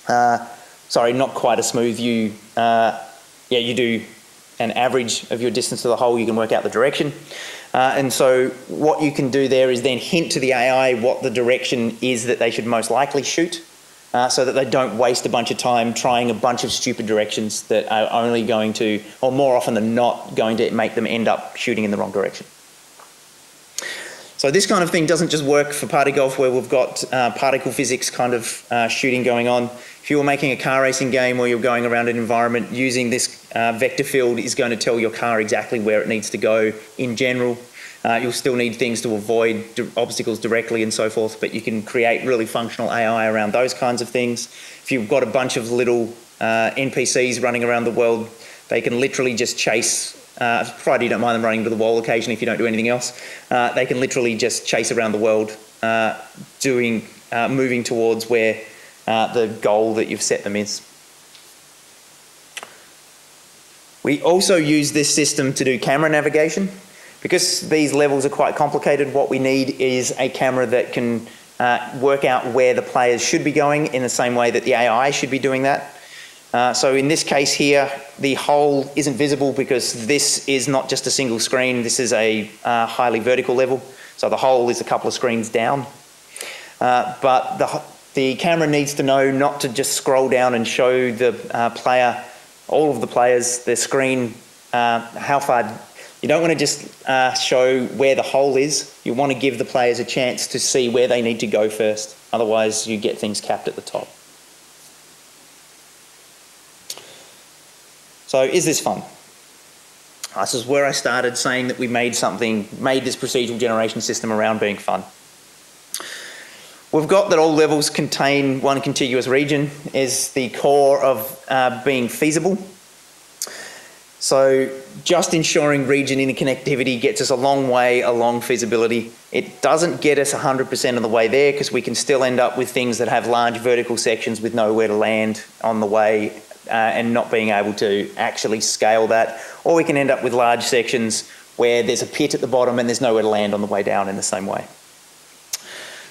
Sorry, not quite a smooth. You do an average of your distance to the hole. You can work out the direction. And so what you can do there is then hint to the AI what the direction is that they should most likely shoot. So that they don't waste a bunch of time trying a bunch of stupid directions that are only going to, or more often than not, going to make them end up shooting in the wrong direction. So this kind of thing doesn't just work for party golf where we've got particle physics kind of shooting going on. If you were making a car racing game where you're going around an environment, using this vector field is going to tell your car exactly where it needs to go in general. You'll still need things to avoid obstacles directly and so forth, but you can create really functional AI around those kinds of things. If you've got a bunch of little NPCs running around the world, they can literally just chase, provided you don't mind them running to the wall occasionally if you don't do anything else, they can literally just chase around the world moving towards where the goal that you've set them is. We also use this system to do camera navigation. Because these levels are quite complicated, what we need is a camera that can work out where the players should be going in the same way that the AI should be doing that. So in this case here, the hole isn't visible because this is not just a single screen, this is a highly vertical level. So the hole is a couple of screens down. But the camera needs to know not to just scroll down and show the player, all of the players, their screen how far. You don't want to just show where the hole is. You want to give the players a chance to see where they need to go first. Otherwise, you get things capped at the top. So is this fun? This is where I started saying that we made this procedural generation system around being fun. We've got that all levels contain one contiguous region is the core of being feasible. So just ensuring region interconnectivity gets us a long way along feasibility. It doesn't get us 100% of the way there because we can still end up with things that have large vertical sections with nowhere to land on the way and not being able to actually scale that. Or we can end up with large sections where there's a pit at the bottom and there's nowhere to land on the way down in the same way.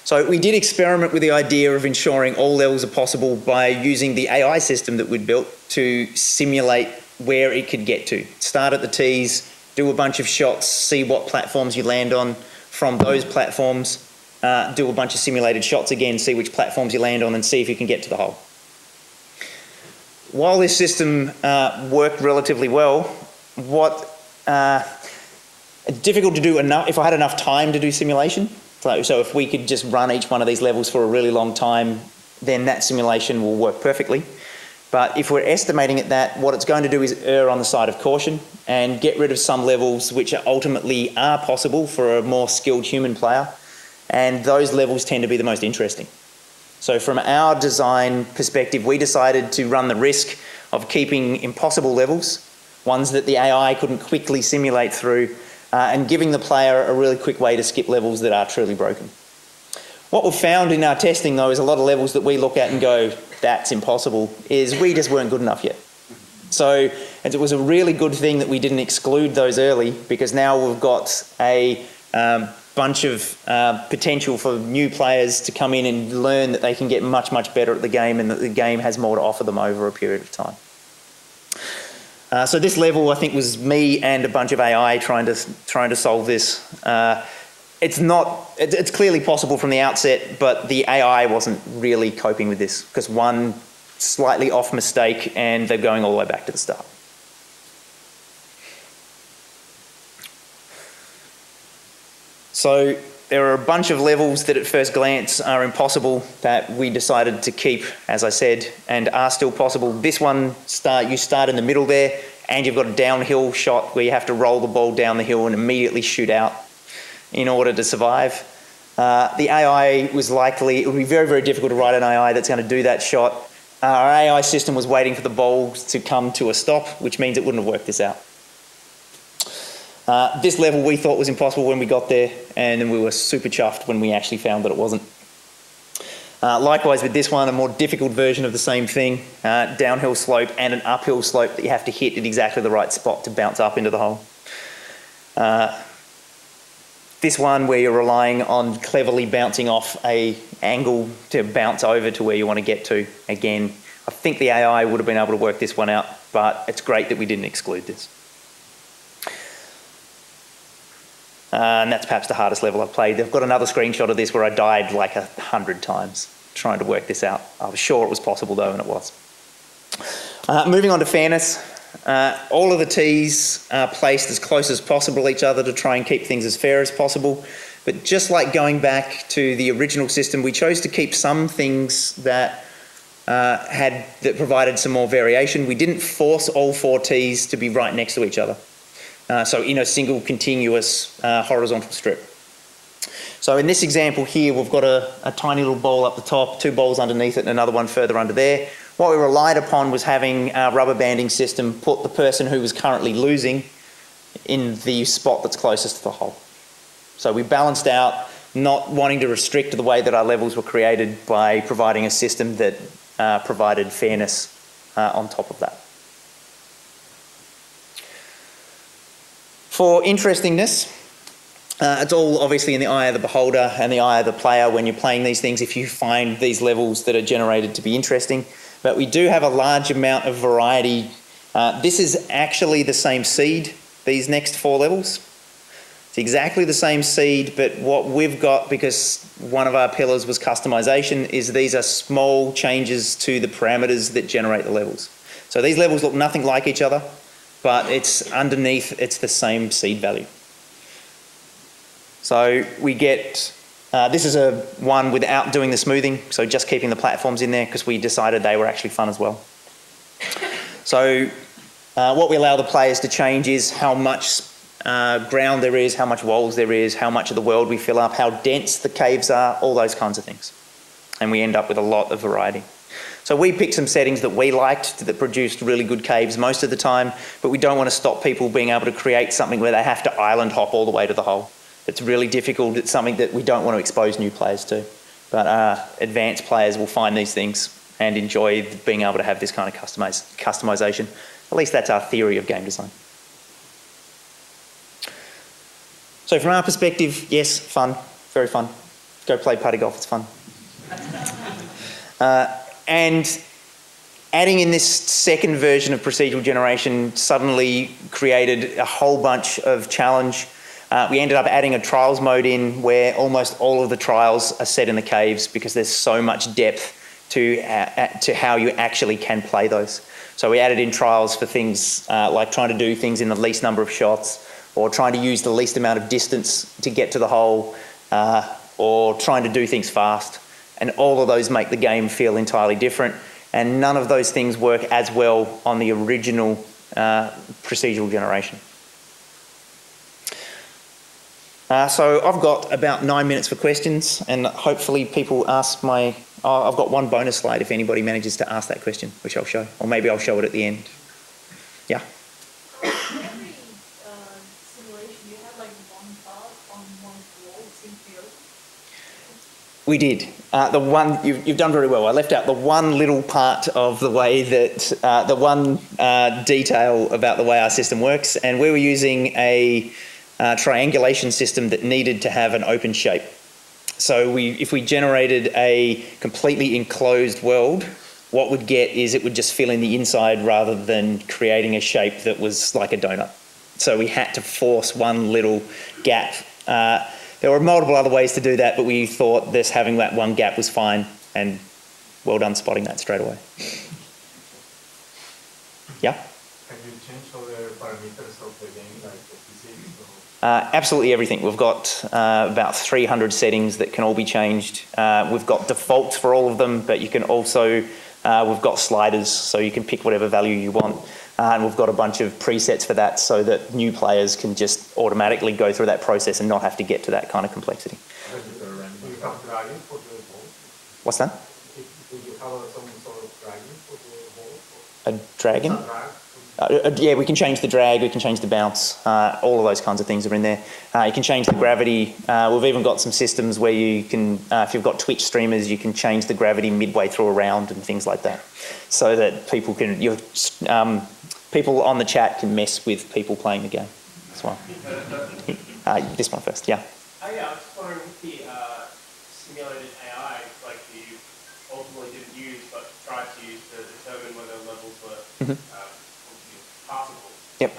So we did experiment with the idea of ensuring all levels are possible by using the AI system that we'd built to simulate where it could get to. Start at the tees, do a bunch of shots, see what platforms you land on. From those platforms, do a bunch of simulated shots again, see which platforms you land on and see if you can get to the hole. While this system worked relatively well, it's difficult to do enough, if I had enough time to do simulation. So if we could just run each one of these levels for a really long time, then that simulation will work perfectly. But if we're estimating at that, what it's going to do is err on the side of caution and get rid of some levels which ultimately are possible for a more skilled human player. And those levels tend to be the most interesting. So from our design perspective, we decided to run the risk of keeping impossible levels, ones that the AI couldn't quickly simulate through, and giving the player a really quick way to skip levels that are truly broken. What we've found in our testing, though, is a lot of levels that we look at and go, that's impossible, is we just weren't good enough yet. So it was a really good thing that we didn't exclude those early, because now we've got a bunch of potential for new players to come in and learn that they can get much, much better at the game and that the game has more to offer them over a period of time. So this level, I think, was me and a bunch of AI trying to solve this. It's clearly possible from the outset, but the AI wasn't really coping with this because one slightly off mistake and they're going all the way back to the start. So there are a bunch of levels that at first glance are impossible that we decided to keep, as I said, and are still possible. This one, you start in the middle there and you've got a downhill shot where you have to roll the ball down the hill and immediately shoot out in order to survive. The AI was it would be very, very difficult to write an AI that's going to do that shot. Our AI system was waiting for the ball to come to a stop, which means it wouldn't have worked this out. This level we thought was impossible when we got there, and then we were super chuffed when we actually found that it wasn't. Likewise with this one, a more difficult version of the same thing, downhill slope and an uphill slope that you have to hit at exactly the right spot to bounce up into the hole. This one where you're relying on cleverly bouncing off an angle to bounce over to where you want to get to. Again, I think the AI would have been able to work this one out, but it's great that we didn't exclude this. And that's perhaps the hardest level I've played. I've got another screenshot of this where I died like 100 times trying to work this out. I was sure it was possible though, and it was. Moving on to fairness. All of the tees are placed as close as possible to each other to try and keep things as fair as possible. But just like going back to the original system, we chose to keep some things that provided some more variation. We didn't force all 4 tees to be right next to each other. So in a single continuous horizontal strip. So in this example here, we've got a tiny little ball up the top, 2 balls underneath it and another one further under there. What we relied upon was having our rubber banding system put the person who was currently losing in the spot that's closest to the hole. So we balanced out not wanting to restrict the way that our levels were created by providing a system that provided fairness on top of that. For interestingness, it's all obviously in the eye of the beholder and the eye of the player when you're playing these things, if you find these levels that are generated to be interesting. But we do have a large amount of variety. This is actually the same seed, these next 4 levels. It's exactly the same seed, but what we've got, because one of our pillars was customization, is these are small changes to the parameters that generate the levels. So these levels look nothing like each other. but it's underneath, it's the same seed value. So we get, this is a one without doing the smoothing, so just keeping the platforms in there because we decided they were actually fun as well. So what we allow the players to change is how much ground there is, how much walls there is, how much of the world we fill up, how dense the caves are, all those kinds of things. And we end up with a lot of variety. So we picked some settings that we liked that produced really good caves most of the time, but we don't want to stop people being able to create something where they have to island hop all the way to the hole. It's really difficult. It's something that we don't want to expose new players to. But advanced players will find these things and enjoy being able to have this kind of customization. At least that's our theory of game design. So from our perspective, yes, fun, very fun. Go play party golf, it's fun. And adding in this second version of procedural generation suddenly created a whole bunch of challenge. We ended up adding a trials mode in where almost all of the trials are set in the caves because there's so much depth to how you actually can play those. So we added in trials for things like trying to do things in the least number of shots, or trying to use the least amount of distance to get to the hole, or trying to do things fast. And all of those make the game feel entirely different. And none of those things work as well on the original procedural generation. So I've got about 9 minutes for questions, and hopefully people ask my... Oh, I've got one bonus slide if anybody manages to ask that question, which I'll show. Or maybe I'll show it at the end. Yeah? Every simulation, you have like one part on one wall, it seems to be open. We did. The one you've done very well. I left out the one little part of the way that the one detail about the way our system works, and we were using a triangulation system that needed to have an open shape. So if we generated a completely enclosed world, what we'd get is it would just fill in the inside rather than creating a shape that was like a donut. So we had to force one little gap. There were multiple other ways to do that, but we thought this having that one gap was fine, and well done spotting that straight away. Yeah? Can you change all the parameters of the game, like the physics? Absolutely everything. We've got about 300 settings that can all be changed. We've got defaults for all of them, but you can also, we've got sliders, so you can pick whatever value you want. And we've got a bunch of presets for that so that new players can just automatically go through that process and not have to get to that kind of complexity. Do you have dragon for the hole? What's that? Do you have some sort of dragon for the hole? A dragon? Yeah, we can change the drag, we can change the bounce, all of those kinds of things are in there. You can change the gravity. We've even got some systems where you can, if you've got Twitch streamers, you can change the gravity midway through a round and things like that, so that people can, people on the chat can mess with people playing the game as well. This one first, yeah. Yeah, I was just wondering with the simulated AI, like you ultimately didn't use, but tried to use to determine whether levels were possible. Yep.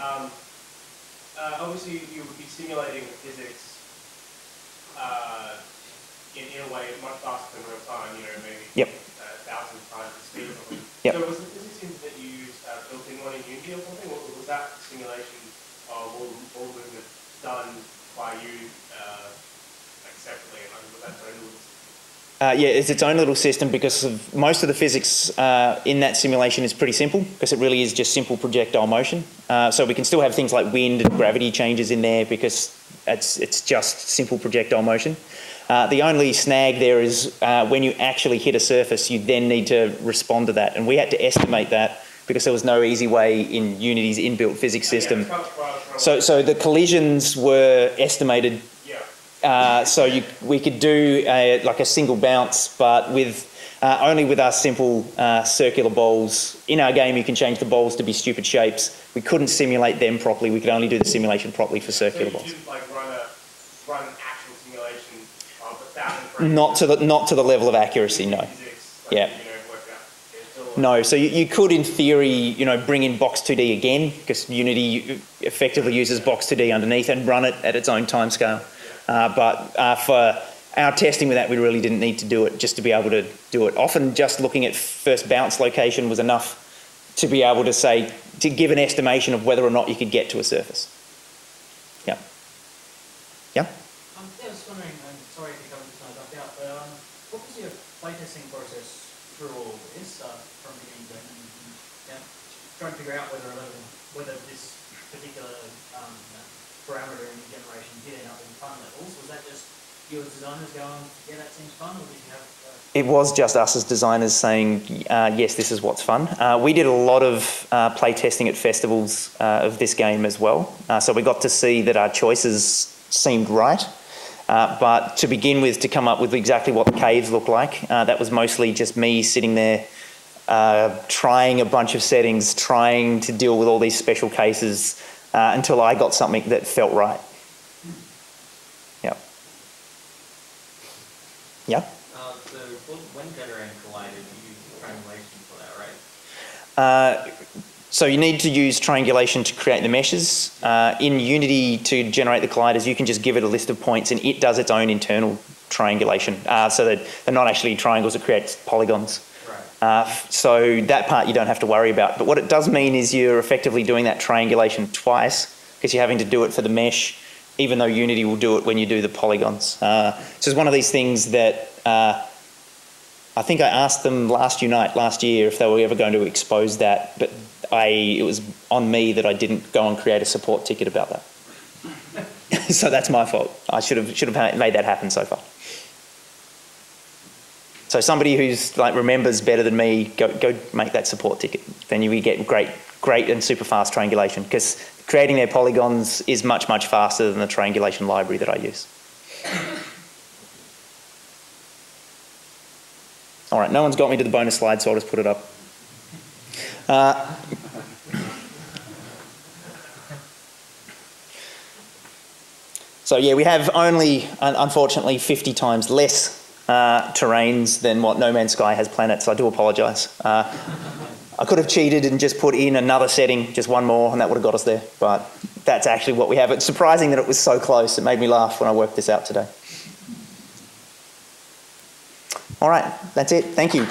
Obviously, you would be simulating the physics in a way much faster than real time, maybe 1,000 times the speed or something. Yep. So was the physics that you used built in one in Unity or something, or was that simulation of all movement done by you separately? Was that own little system? Yeah, it's its own little system because of most of the physics in that simulation is pretty simple because it really is just simple projectile motion. So we can still have things like wind and gravity changes in there because it's just simple projectile motion. The only snag there is when you actually hit a surface, you then need to respond to that. And we had to estimate that because there was no easy way in Unity's inbuilt physics system. So the collisions were estimated. So we could do like a single bounce, but with only with our simple circular balls. In our game, you can change the balls to be stupid shapes. We couldn't simulate them properly. We could only do the simulation properly for circular balls. So you didn't like run an actual simulation of 1,000 frames? Not to the level of accuracy, no. Physics, Yeah. No, so you could, in theory, bring in Box 2D again, because Unity effectively uses Box 2D underneath and run it at its own timescale. But for our testing with that, we really didn't need to do it just to be able to do it. Often just looking at first bounce location was enough to be able to say, to give an estimation of whether or not you could get to a surface. Yeah. Yeah? I was wondering, I'm sorry if you covered this when I dropped out, but what was your playtesting process through all of this from beginning to end? Yeah, trying to figure out whether this particular parameter in the generation did end up in fun levels. Was that just you as designers going, yeah, that seems fun, or did you have... It was just us as designers saying, yes, this is what's fun. We did a lot of play testing at festivals of this game as well. So we got to see that our choices seemed right. But to begin with, to come up with exactly what the caves look like, that was mostly just me sitting there trying a bunch of settings, trying to deal with all these special cases until I got something that felt right. Yeah. Yeah? So when generating collided, you use triangulation for that, right? So you need to use triangulation to create the meshes. In Unity, to generate the colliders, you can just give it a list of points and it does its own internal triangulation. So that they're not actually triangles, it creates polygons. Right. So that part you don't have to worry about. But what it does mean is you're effectively doing that triangulation twice because you're having to do it for the mesh, even though Unity will do it when you do the polygons. So it's one of these things that I think I asked them last year if they were ever going to expose that, but it was on me that I didn't go and create a support ticket about that. So that's my fault. I should have made that happen so far. So somebody who's like remembers better than me, go make that support ticket. Then you get great and super fast triangulation, because creating their polygons is much, much faster than the triangulation library that I use. All right, no one's got me to the bonus slide, so I'll just put it up. So yeah, we have only, unfortunately, 50 times less terrains than what No Man's Sky has planets. I do apologise. I could have cheated and just put in another setting, just one more, and that would have got us there. But that's actually what we have. It's surprising that it was so close. It made me laugh when I worked this out today. All right, that's it. Thank you.